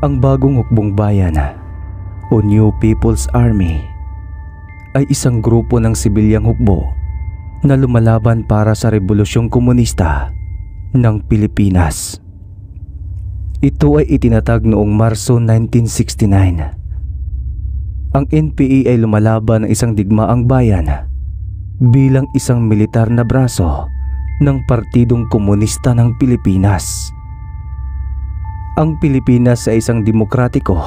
Ang bagong hukbong bayan o New People's Army ay isang grupo ng sibilyang hukbo na lumalaban para sa Rebolusyong Komunista ng Pilipinas. Ito ay itinatag noong Marso 1969. Ang NPA ay lumalaban ng isang digmaang bayan bilang isang militar na braso ng Partidong Komunista ng Pilipinas. Ang Pilipinas ay isang demokratiko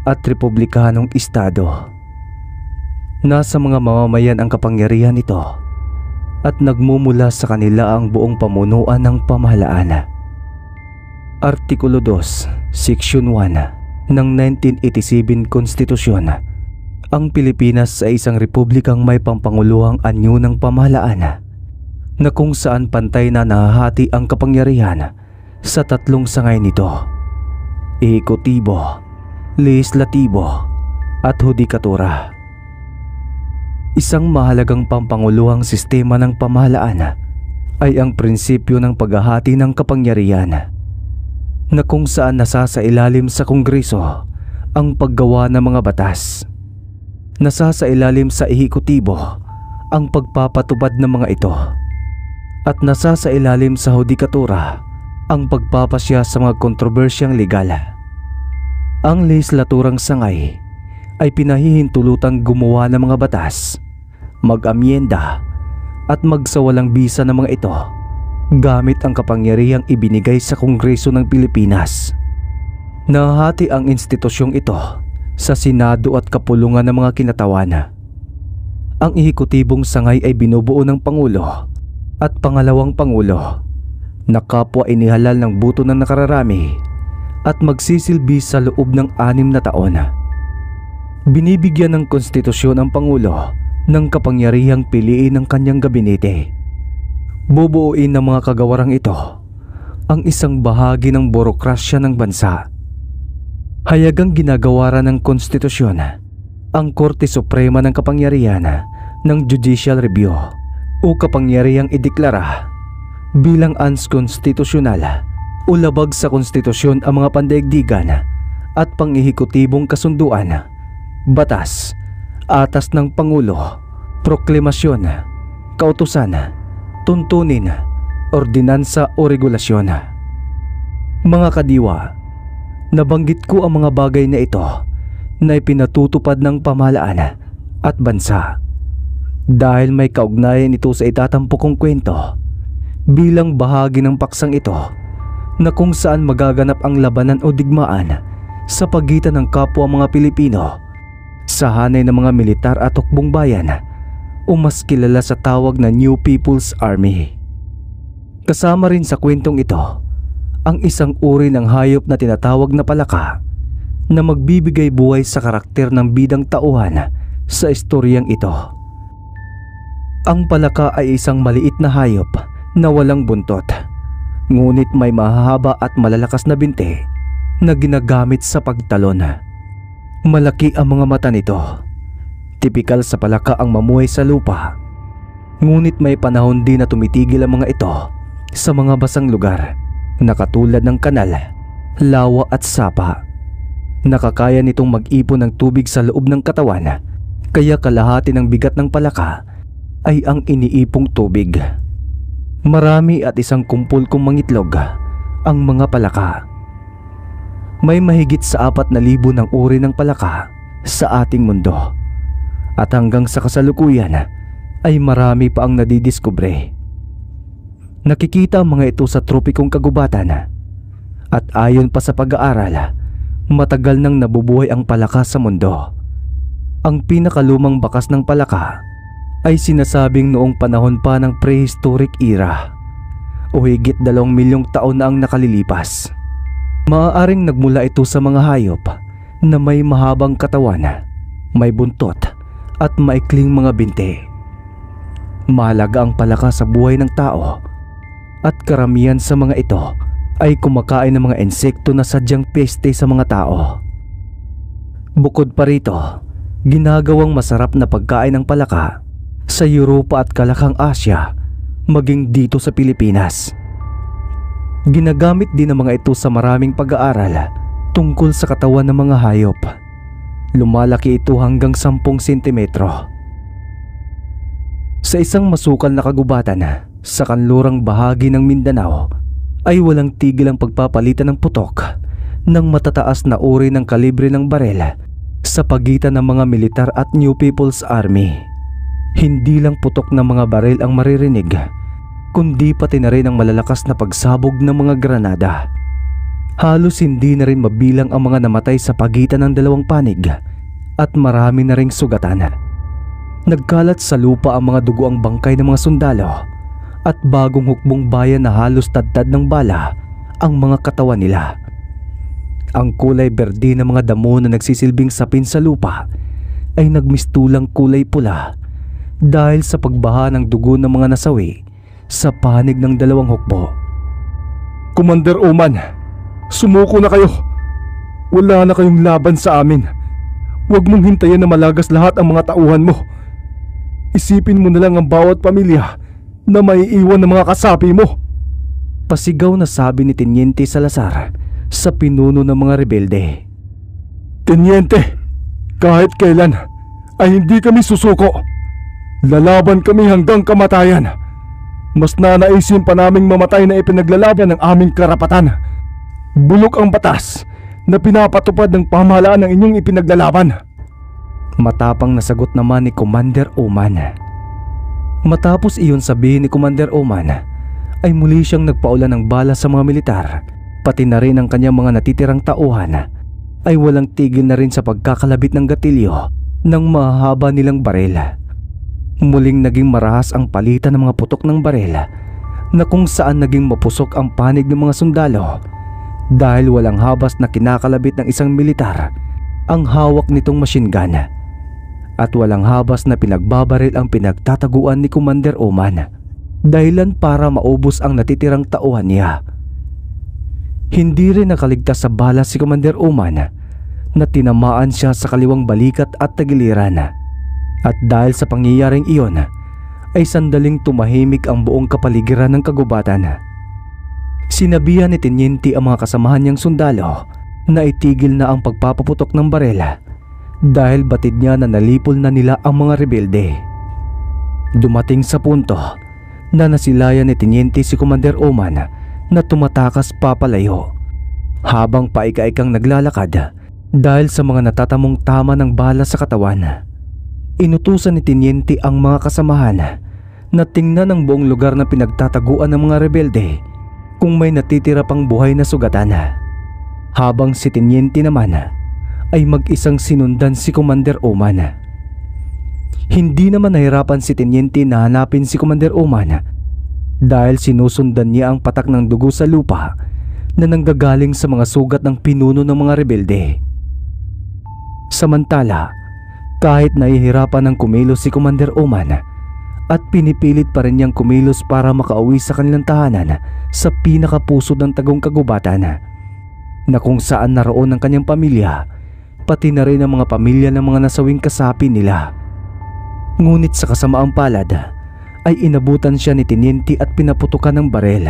at republikanong estado. Nasa mga mamamayan ang kapangyarihan nito at nagmumula sa kanila ang buong pamunuan ng pamahalaan. Artikulo 2, Section 1 ng 1987 Konstitusyon. Ang Pilipinas ay isang republikang may pampanguluhang anyo ng pamahalaan na kung saan pantay na nahahati ang kapangyarihan sa tatlong sangay nito: ehekutibo, lehislatibo at hudikatura. Isang mahalagang pampanguluhang sistema ng pamahalaan ay ang prinsipyo ng paghahati ng kapangyarihan na kung saan nasasailalim sa Kongreso ang paggawa ng mga batas. Nasasailalim sa ehekutibo ang pagpapatupad ng mga ito at nasasailalim sa hudikatura ang pagpapasya sa mga kontrobersyang legal. Ang lehislaturang sangay ay pinahihintulutang gumawa ng mga batas, mag-amyenda at magsawalang bisa ng mga ito gamit ang kapangyarihang ibinigay sa Kongreso ng Pilipinas. Nahahati ang institusyong ito sa Senado at kapulungan ng mga kinatawan. Ang ehekutibong sangay ay binubuo ng Pangulo at Pangalawang Pangulo na kapwa inihalal ng buto ng nakararami at magsisilbi sa loob ng 6 na taon. Binibigyan ng konstitusyon ang Pangulo ng kapangyarihang piliin ng kanyang gabinete. Bubuuin ng mga kagawarang ito ang isang bahagi ng burokrasya ng bansa. Hayagang ginagawaran ng konstitusyon ang Korte Suprema ng Kapangyarihan ng Judicial Review o kapangyarihang ideklara bilang unconstitutional o labag sa konstitusyon ang mga pandaigdigan at pang-ehekutibong kasunduan, batas, atas ng Pangulo, proklamasyon, kautusan, tuntunin, ordinansa o regulasyon. Mga kadiwa, nabanggit ko ang mga bagay na ito na ipinatutupad ng pamahalaan at bansa dahil may kaugnayan ito sa itatampok kong kwento bilang bahagi ng paksang ito na kung saan magaganap ang labanan o digmaan sa pagitan ng kapwa mga Pilipino sa hanay ng mga militar at hukbong bayan o mas kilala sa tawag na New People's Army. Kasama rin sa kwentong ito ang isang uri ng hayop na tinatawag na palaka na magbibigay buhay sa karakter ng bidang tauhan sa istoryang ito. Ang palaka ay isang maliit na hayop na walang buntot, ngunit may mahahaba at malalakas na binti na ginagamit sa pagtalon. Malaki ang mga mata nito. Tipikal sa palaka ang mamuhay sa lupa, ngunit may panahon din na tumitigil ang mga ito sa mga basang lugar na katulad ng kanal, lawa at sapa. Nakakaya nitong mag-ipon ng tubig sa loob ng katawan, kaya kalahati ng bigat ng palaka ay ang iniipong tubig. Marami at isang kumpul kong mangitlog ang mga palaka. May mahigit sa 4,000 ng uri ng palaka sa ating mundo at hanggang sa kasalukuyan ay marami pa ang nadidiskubre. Nakikita ang mga ito sa tropikong kagubatan at ayon pa sa pag-aaral, matagal nang nabubuhay ang palaka sa mundo. Ang pinakalumang bakas ng palaka ay sinasabing noong panahon pa ng prehistoric era o higit 2 milyong taon na ang nakalilipas. Maaaring nagmula ito sa mga hayop na may mahabang katawan, may buntot at maikling mga binti. Mahalaga ang palaka sa buhay ng tao at karamihan sa mga ito ay kumakain ng mga insekto na sadyang peste sa mga tao. Bukod pa rito, ginagawang masarap na pagkain ng palaka sa Europa at Kalakang Asya, maging dito sa Pilipinas. Ginagamit din ang mga ito sa maraming pag-aaral tungkol sa katawan ng mga hayop. Lumalaki ito hanggang 10 sentimetro. Sa isang masukal na kagubatan sa kanlurang bahagi ng Mindanao ay walang tigil ang pagpapalitan ng putok ng matataas na uri ng kalibre ng barel sa pagitan ng mga militar at New People's Army. Hindi lang putok ng mga baril ang maririnig, kundi pati na rin ang malalakas na pagsabog ng mga granada. Halos hindi na rin mabilang ang mga namatay sa pagitan ng dalawang panig at marami na ring sugatan. Nagkalat sa lupa ang mga dugoang bangkay ng mga sundalo at bagong hukbong bayan na halos tadtad ng bala ang mga katawan nila. Ang kulay berde ng mga damo na nagsisilbing sapin sa lupa ay nagmistulang kulay pula dahil sa pagbaha ng dugo ng mga nasawi sa panig ng dalawang hukbo. Commander Oman, sumuko na kayo. Wala na kayong laban sa amin. Huwag mong hintayin na malagas lahat ang mga tauhan mo. Isipin mo na lang ang bawat pamilya na maiiwan ng mga kasapi mo. Pasigaw na sabi ni Teniente Salazar sa pinuno ng mga rebelde. Teniente, kahit kailan ay hindi kami susuko. Lalaban kami hanggang kamatayan. Mas nanaisin pa naming mamatay na ipinaglalaban ng aming karapatan. Bulok ang batas na pinapatupad ng pamahalaan ng inyong ipinaglalaban. Matapang na sagot naman ni Commander Oman. Matapos iyon sabihin ni Commander Oman ay muli siyang nagpaulan ng bala sa mga militar, pati na rin ang kanyang mga natitirang tauhan ay walang tigil na rin sa pagkakalabit ng gatilyo ng mahahaba nilang baril. Muling naging marahas ang palitan ng mga putok ng baril na kung saan naging mapusok ang panig ng mga sundalo dahil walang habas na kinakalabit ng isang militar ang hawak nitong machine gun at walang habas na pinagbabaril ang pinagtataguan ni Commander Oman dahilan para maubos ang natitirang tauhan niya. Hindi rin nakaligtas sa bala si Commander Oman na tinamaan siya sa kaliwang balikat at tagiliran. At dahil sa pangyayaring iyon ay sandaling tumahimik ang buong kapaligiran ng kagubatan. Sinabihan ni Teniente ang mga kasamahan niyang sundalo na itigil na ang pagpapaputok ng baril dahil batid niya na nalipol na nila ang mga rebelde. Dumating sa punto na nasilayan ni Teniente si Commander Oman na tumatakas papalayo habang paika-ikang naglalakad dahil sa mga natatamong tama ng bala sa katawan. Inutusan ni Teniente ang mga kasamahan na tingnan ang buong lugar na pinagtataguan ng mga rebelde kung may natitira pang buhay na sugatan. Habang si Teniente naman ay mag-isang sinundan si Commander Oman. Hindi naman nahirapan si Teniente na hanapin si Commander Oman dahil sinusundan niya ang patak ng dugo sa lupa na nanggagaling sa mga sugat ng pinuno ng mga rebelde. Samantala, kahit nahihirapan ng kumilos si Commander Oman at pinipilit pa rin niyang kumilos para makauwi sa kanilang tahanan sa pinakapusod ng tagong kagubatan na kung saan naroon ang kanyang pamilya, pati na rin ang mga pamilya ng mga nasawing kasapi nila. Ngunit sa kasamaang palad ay inabutan siya ni Teniente at pinaputukan ng barel.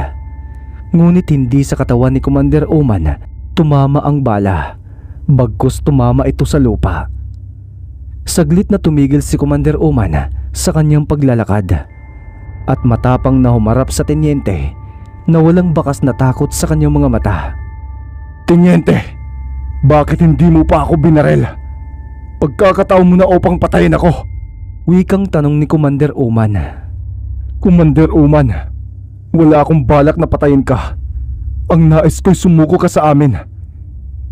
Ngunit hindi sa katawan ni Commander Oman tumama ang bala, bagkus tumama ito sa lupa. Saglit na tumigil si Commander Oman sa kanyang paglalakad at matapang na humarap sa Teniente na walang bakas na takot sa kanyang mga mata. Teniente, bakit hindi mo pa ako binarel? Pagkakataon mo na upang patayin ako. Wikang tanong ni Commander Oman. Commander Oman, wala akong balak na patayin ka. Ang nais ko'y sumuko ka sa amin.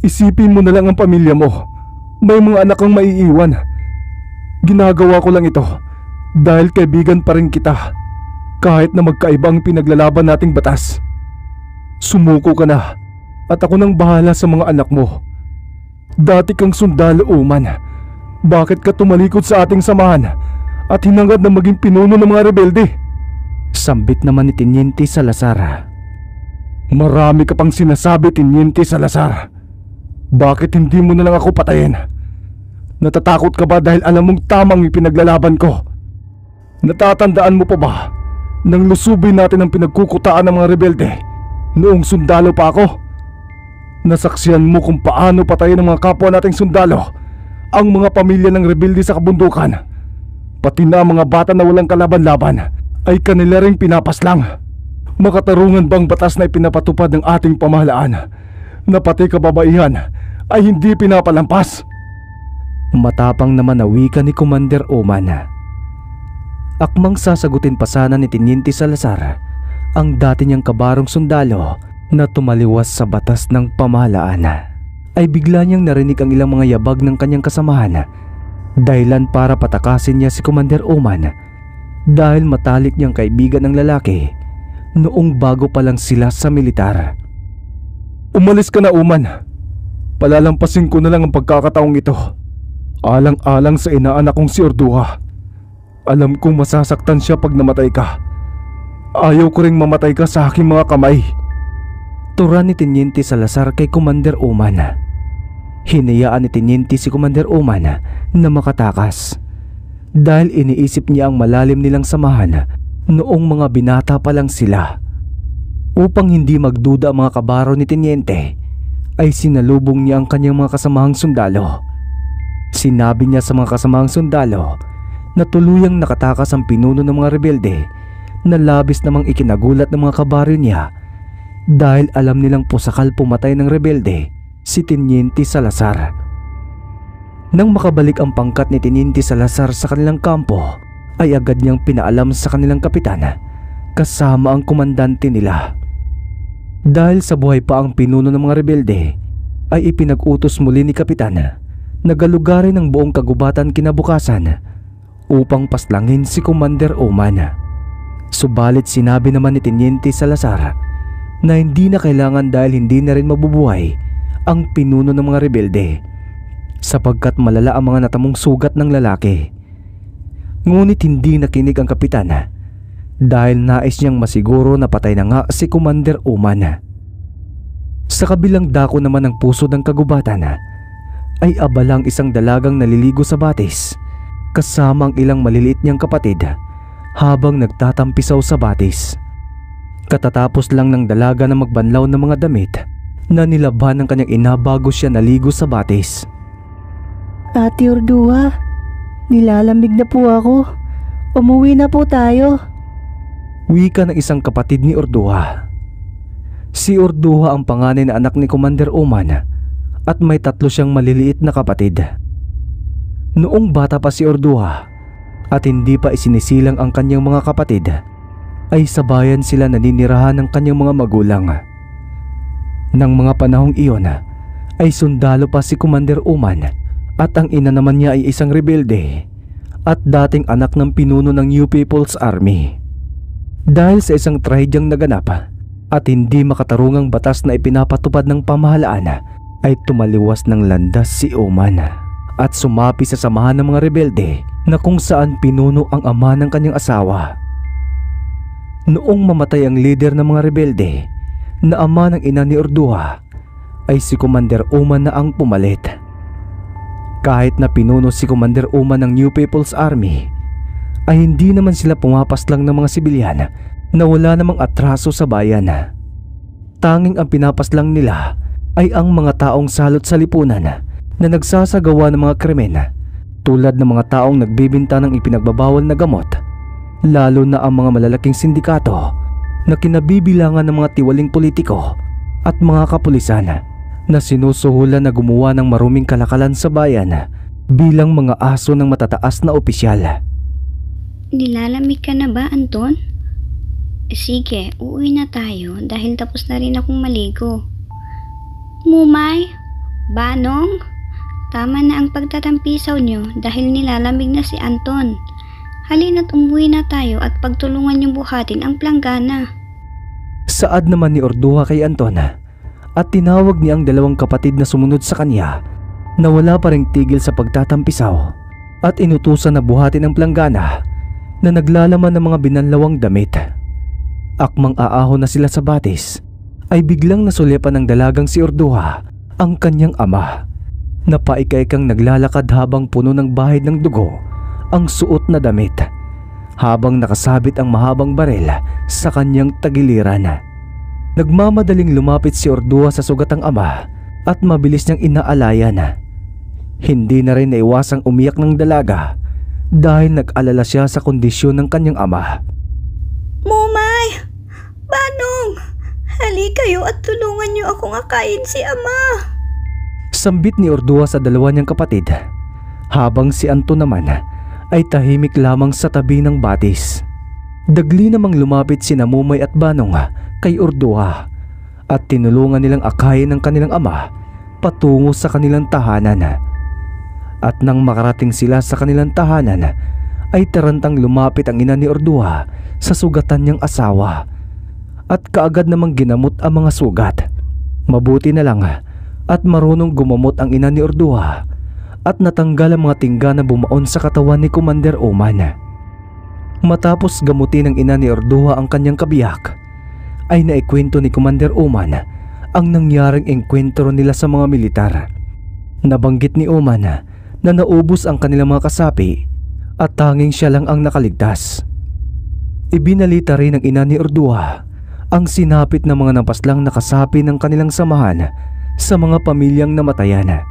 Isipin mo na lang ang pamilya mo. May mga anak kang maiiwan. Ginagawa ko lang ito dahil kaibigan pa rin kita kahit na magkaiba ang pinaglalaban nating batas. Sumuko ka na at ako nang bahala sa mga anak mo. Dati kang sundalo, Oman. Bakit ka tumalikod sa ating samahan at hinangad na maging pinuno ng mga rebelde? Sambit naman ni Teniente Salazar. Marami ka pang sinasabi, Teniente Salazar. Bakit hindi mo na lang ako patayin? Natatakot ka ba dahil alam mong tamang ipinaglalaban ko? Natatandaan mo pa ba nang lusubin natin ang pinagkukutaan ng mga rebelde noong sundalo pa ako? Nasaksihan mo kung paano patayin ng mga kapwa nating sundalo ang mga pamilya ng rebelde sa kabundukan. Pati na ang mga bata na walang kalaban-laban ay kanila ring pinapaslang. Makatarungan bang batas na ipinapatupad ng ating pamahalaan na pati kababaihan ay hindi pinapalampas? Matapang naman na wika ni Commander Oman. Akmang sasagutin pa sana ni Teniente Salazar ang dati niyang kabarong sundalo na tumaliwas sa batas ng pamahalaan, ay bigla niyang narinig ang ilang mga yabag ng kanyang kasamahan, dahilan para patakasin niya si Commander Oman dahil matalik niyang kaibigan ng lalaki noong bago pa lang sila sa militar. Umalis ka na, Oman. Palalampasin ko na lang ang pagkakataong ito. Alang-alang sa inaanak kong si Orduha. Alam kong masasaktan siya pag namatay ka. Ayaw ko ring mamatay ka sa aking mga kamay. Tura ni Teniente Salazar kay Commander Oman. Hinayaan ni Teniente si Commander Oman na makatakas dahil iniisip niya ang malalim nilang samahan noong mga binata pa lang sila. Upang hindi magduda ang mga kabaro ni Teniente, ay sinalubong niya ang kanyang mga kasamahang sundalo. Sinabi niya sa mga kasamahang sundalo na tuluyang nakatakas ang pinuno ng mga rebelde na labis namang ikinagulat ng mga kabaro niya dahil alam nilang pusakal pumatay ng rebelde si Teniente Salazar. Nang makabalik ang pangkat ni Teniente Salazar sa kanilang kampo, ay agad niyang pinaalam sa kanilang kapitan kasama ang komandante nila. Dahil sa buhay pa ang pinuno ng mga rebelde, ay ipinag-utos muli ni kapitan na galugarin ng buong kagubatan kinabukasan upang paslangin si Commander Oman. Subalit sinabi naman ni Teniente Salazar na hindi na kailangan dahil hindi na rin mabubuhay ang pinuno ng mga rebelde sapagkat malala ang mga natamong sugat ng lalaki. Ngunit hindi nakinig ang kapitan dahil nais niyang masiguro na patay na nga si Commander Oman. Sa kabilang dako naman ng puso ng kagubatan ay abalang isang dalagang naliligo sa batis kasama ang ilang maliliit niyang kapatid habang nagtatampisaw sa batis. Katatapos lang ng dalaga na magbanlaw ng mga damit na nilaban ng kanyang ina bago siya naligo sa batis. Ate Orduha, nilalamig na po ako. Umuwi na po tayo. Wika ng isang kapatid ni Orduha. Si Orduha ang panganay na anak ni Commander Oman at may 3 siyang maliliit na kapatid. Noong bata pa si Orduha at hindi pa isinisilang ang kanyang mga kapatid, ay sabayan sila naninirahan ng kanyang mga magulang. Nang mga panahong iyon ay sundalo pa si Commander Oman at ang ina naman niya ay isang rebelde at dating anak ng pinuno ng New People's Army. Dahil sa isang trahedyang naganap at hindi makatarungang batas na ipinapatupad ng pamahalaan, ay tumaliwas ng landas si Oman at sumapi sa samahan ng mga rebelde na kung saan pinuno ang ama ng kanyang asawa. Noong mamatay ang leader ng mga rebelde na ama ng ina ni Orduha, ay si Commander Oman na ang pumalit. Kahit na pinuno si Commander Oman ng New People's Army, ay hindi naman sila pumapaslang ng mga sibilyan na wala namang atraso sa bayan. Tanging ang pinapaslang nila ay ang mga taong salot sa lipunan na nagsasagawa ng mga krimen, tulad ng mga taong nagbibinta ng ipinagbabawal na gamot, lalo na ang mga malalaking sindikato na kinabibilangan ng mga tiwaling politiko at mga kapulisan na sinusuhulan na gumawa ng maruming kalakalan sa bayan bilang mga aso ng matataas na opisyal. Nilalamig ka na ba, Anton? Sige, uuwi na tayo dahil tapos na rin akong maligo. Mumay, Banong, tama na ang pagtatampisaw nyo dahil nilalamig na si Anton. Halina't umuwi na tayo at pagtulungan niyong buhatin ang planggana. Saad naman ni Orduha kay Anton at tinawag niya ang 2 kapatid na sumunod sa kanya na wala pa ring tigil sa pagtatampisaw at inutusan na buhatin ang planggana na naglalaman ng mga binanlawang damit. Akmang aahon na sila sa batis, ay biglang nasulyapan ng dalagang si Orduha ang kanyang ama na paikaikang naglalakad habang puno ng bahid ng dugo ang suot na damit, habang nakasabit ang mahabang barel sa kanyang tagiliran. Nagmamadaling lumapit si Ordua sa sugatang ama at mabilis niyang inaalayan. Hindi na rin naiwasang umiyak ng dalaga dahil nag-alala siya sa kondisyon ng kanyang ama. Mumay! Banong! Hali kayo at tulungan niyo akong akayin si ama! Sambit ni Ordua sa dalawa niyang kapatid, habang si Anton naman ay tahimik lamang sa tabi ng batis. Dagli namang lumapit sina Mumay at Banong kay Ordua at tinulungan nilang akayin ng kanilang ama patungo sa kanilang tahanan. At nang makarating sila sa kanilang tahanan ay tarantang lumapit ang ina ni Ordua sa sugatan niyang asawa at kaagad namang ginamot ang mga sugat. Mabuti na lang at marunong gumamot ang ina ni Ordua at natanggal ang mga tingga na bumaon sa katawan ni Commander Oman. Matapos gamutin ng ina ni Ordua ang kanyang kabiyak, ay naikwento ni Commander Oman ang nangyaring engkwentro nila sa mga militar. Nabanggit ni Oman na naubos ang kanilang mga kasapi at tanging siya lang ang nakaligtas. Ibinalita rin ng ina ni Ordua ang sinapit ng mga napaslang nakasapi ng kanilang samahan sa mga pamilyang namatayan.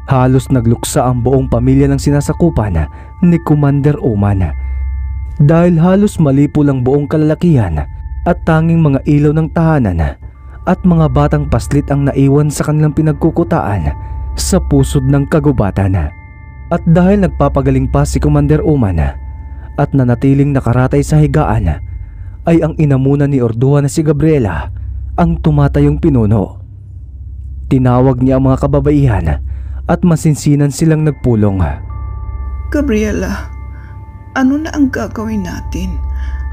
Halos nagluksa ang buong pamilya ng sinasakupan ni Commander Oman dahil halos malipo lang buong kalalakihan at tanging mga ilaw ng tahanan at mga batang paslit ang naiwan sa kanilang pinagkukutaan sa pusod ng kagubatan. At dahil nagpapagaling pa si Commander Oman at nanatiling nakaratay sa higaan, ay ang inamuna ni Ordua na si Gabriela ang tumatayong pinuno. Tinawag niya ang mga kababaihan at masinsinan silang nagpulong. Gabriela, ano na ang gagawin natin?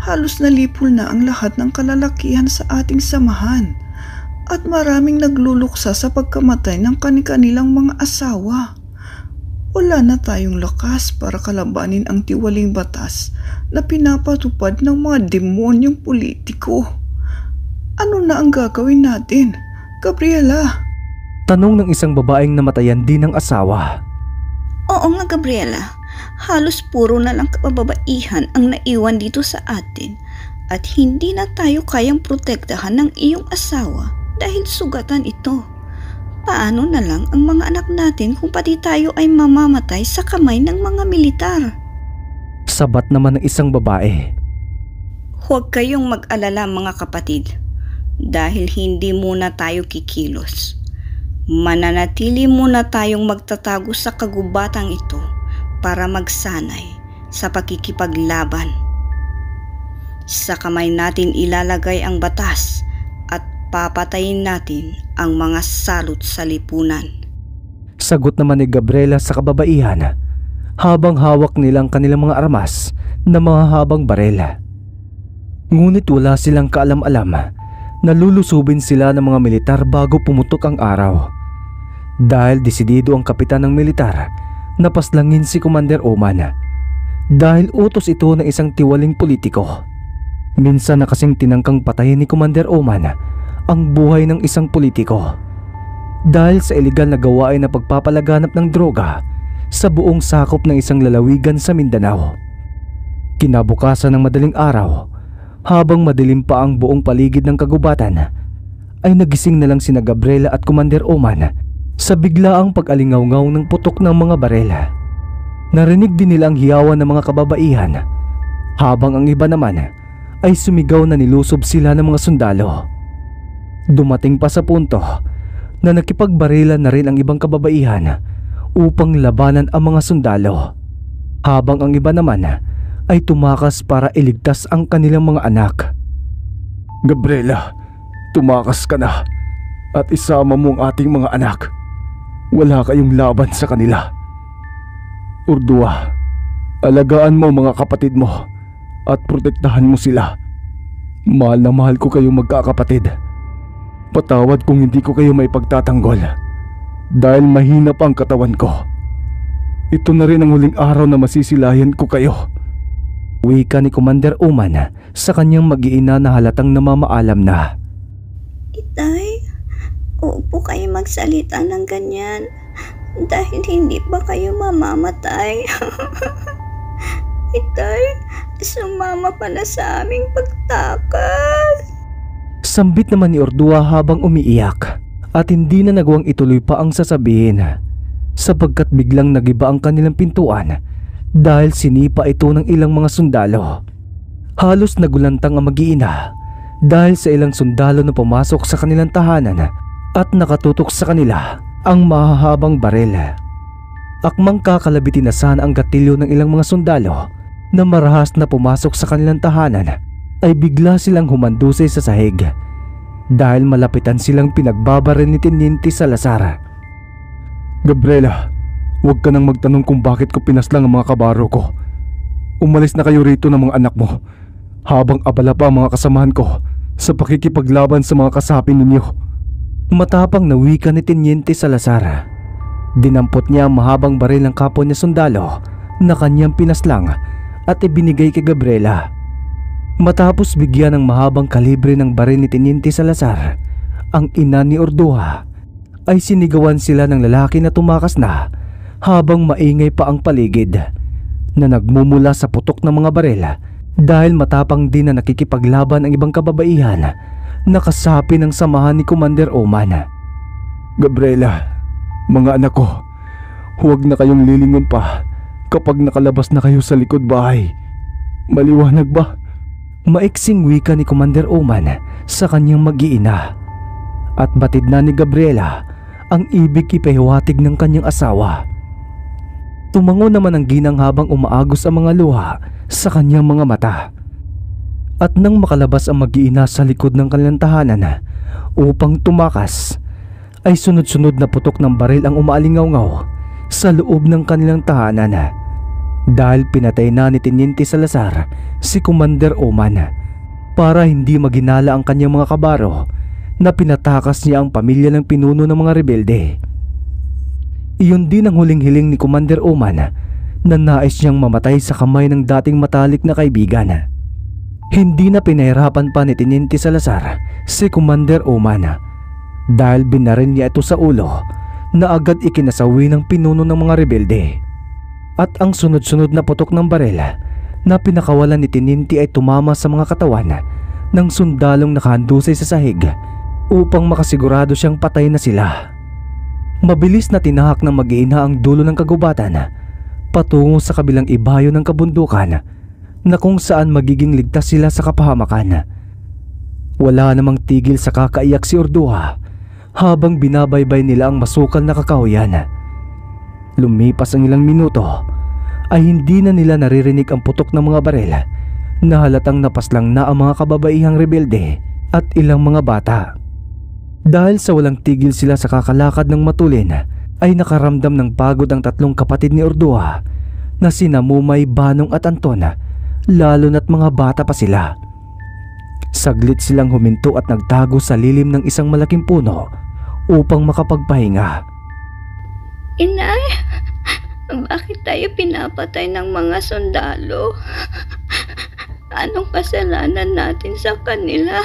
Halos nalipol na ang lahat ng kalalakihan sa ating samahan at maraming nagluluksa sa pagkamatay ng kani-kanilang mga asawa. Wala na tayong lakas para kalabanin ang tiwaling batas na pinapatupad ng mga demonyong politiko. Ano na ang gagawin natin, Gabriela? Tanong ng isang babaeng namatayan din ng asawa. Oo nga, Gabriela. Halos puro na lang kababaihan ang naiwan dito sa atin at hindi na tayo kayang protektahan ng iyong asawa dahil sugatan ito. Paano na lang ang mga anak natin kung pati tayo ay mamamatay sa kamay ng mga militar? Sabat naman ng isang babae. Huwag kayong mag-alala mga kapatid dahil hindi muna tayo kikilos. Mananatili muna tayong magtatago sa kagubatang ito para magsanay sa pakikipaglaban. Sa kamay natin ilalagay ang batas at papatayin natin ang mga salot sa lipunan. Sagot naman ni Gabriela sa kababaihan habang hawak nilang kanilang mga armas na mga habang barela. Ngunit wala silang kaalam-alam na lulusubin sila ng mga militar bago pumutok ang araw. Dahil desidido ang kapitan ng militar na paslangin si Commander Oman dahil utos ito ng isang tiwaling politiko. Minsan na kasing tinangkang patayin ni Commander Oman ang buhay ng isang politiko dahil sa iligal na gawain na pagpapalaganap ng droga sa buong sakop ng isang lalawigan sa Mindanao. Kinabukasan ng madaling araw, habang madilim pa ang buong paligid ng kagubatan, ay nagising na lang sina Gabriela at Commander Oman sa biglaang pag-alingaw-ngaw ng putok ng mga barela. Narinig din nila ang hiyawan ng mga kababaihan, habang ang iba naman ay sumigaw na nilusob sila ng mga sundalo. Dumating pa sa punto na nakipagbarila na rin ang ibang kababaihan upang labanan ang mga sundalo, habang ang iba naman ay tumakas para iligtas ang kanilang mga anak. Gabriela, tumakas ka na at isama mo ang ating mga anak. Wala kayong laban sa kanila. Ordua, alagaan mo mga kapatid mo at protektahan mo sila. Mahal na mahal ko kayong magkakapatid. Patawad kung hindi ko kayo maipagtatanggol dahil mahina pa ang katawan ko. Ito na rin ang huling araw na masisilayan ko kayo. Wika ni Commander Oman sa kanyang mag-iina na halatang namamaalam na. Itay, huwag po kayo magsalita ng ganyan dahil hindi ba kayo mamamatay? Itay, sumama pala sa aming pagtakas. Sambit naman ni Ordua habang umiiyak at hindi na nagawang ituloy pa ang sasabihin sapagkat biglang nagiba ang kanilang pintuan dahil sinipa ito ng ilang mga sundalo. Halos nagulantang ang mag-iina dahil sa ilang sundalo na pumasok sa kanilang tahanan at nakatutok sa kanila ang mahahabang baril. Akmang kakalabitin na sana ang gatilyo ng ilang mga sundalo na marahas na pumasok sa kanilang tahanan ay bigla silang humandusay sa sahig dahil malapitan silang pinagbabaril ni Teniente Salazar. Gabriela, huwag ka nang magtanong kung bakit ko pinaslang ang mga kabaro ko. Umalis na kayo rito ng mga anak mo habang abala pa ang mga kasamahan ko sa pakikipaglaban sa mga kasapi ninyo. Matapang na wika ni Teniente Salazar. Dinampot niya ang mahabang baril ng kapwa niya sundalo na kanyang pinaslang at ibinigay kay Gabriela. Matapos bigyan ng mahabang kalibre ng baril ni Teniente Salazar, ang ina ni Ordua, ay sinigawan sila ng lalaki na tumakas na habang maingay pa ang paligid na nagmumula sa putok ng mga baril dahil matapang din na nakikipaglaban ang ibang kababaihan na kasapi ng samahan ni Commander Oman. Gabriela, mga anak ko, huwag na kayong lilingon pa kapag nakalabas na kayo sa likod bahay. Maliwanag ba? Maiksing wika ni Commander Oman sa kanyang mag-iina at batid na ni Gabriela ang ibig ipahiwatig ng kanyang asawa. Tumango naman ang ginang habang umaagos ang mga luha sa kanyang mga mata. At nang makalabas ang mag-iina sa likod ng kanilang tahanan upang tumakas, ay sunod-sunod na putok ng baril ang umaalingaw-ngaw sa loob ng kanilang tahanan dahil pinatay na ni Teniente Salazar si Commander Oman para hindi maginala ang kanyang mga kabaro na pinatakas niya ang pamilya ng pinuno ng mga rebelde. Iyon din ang huling hiling ni Commander Oman na nais niyang mamatay sa kamay ng dating matalik na kaibigan. Hindi na pinahirapan pa ni Teniente Salazar si Commander Oman dahil binaril niya ito sa ulo na agad ikinasawi ng pinuno ng mga rebelde. At ang sunod-sunod na putok ng baril na pinakawalan ni Teniente ay tumama sa mga katawan ng sundalong nakahandusay sa sahig upang makasigurado siyang patay na sila. Mabilis na tinahak ng mag-iina ang dulo ng kagubatan patungo sa kabilang ibayo ng kabundukan na kung saan magiging ligtas sila sa kapahamakan. Wala namang tigil sa kakaiyak si Ordua habang binabaybay nila ang masukal na kakahuyan. Lumipas ang ilang minuto ay hindi na nila naririnig ang putok ng mga baril na halatang napaslang na ang mga kababaihang rebelde at ilang mga bata. Dahil sa walang tigil sila sa kakalakad ng matulin ay nakaramdam ng pagod ang tatlong kapatid ni Ordua na sina Mumay, Banong at Anton, lalo na't mga bata pa sila. Saglit silang huminto at nagtago sa lilim ng isang malaking puno upang makapagpahinga. Inay, bakit tayo pinapatay ng mga sundalo? Anong kasalanan natin sa kanila?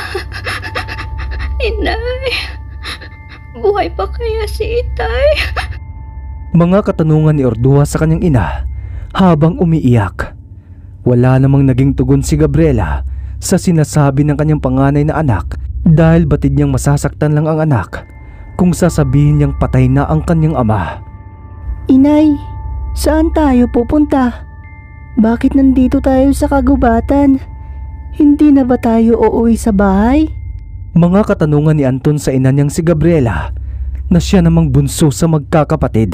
Inay, buhay pa kaya si Itay? Mga katanungan ni Ordua sa kanyang ina habang umiiyak. Wala namang naging tugon si Gabriela sa sinasabi ng kanyang panganay na anak dahil batid niyang masasaktan lang ang anak kung sasabihin niyang patay na ang kanyang ama. Inay, saan tayo pupunta? Bakit nandito tayo sa kagubatan? Hindi na ba tayo uuwi sa bahay? Mga katanungan ni Anton sa ina niyang si Gabriela na siya namang bunso sa magkakapatid.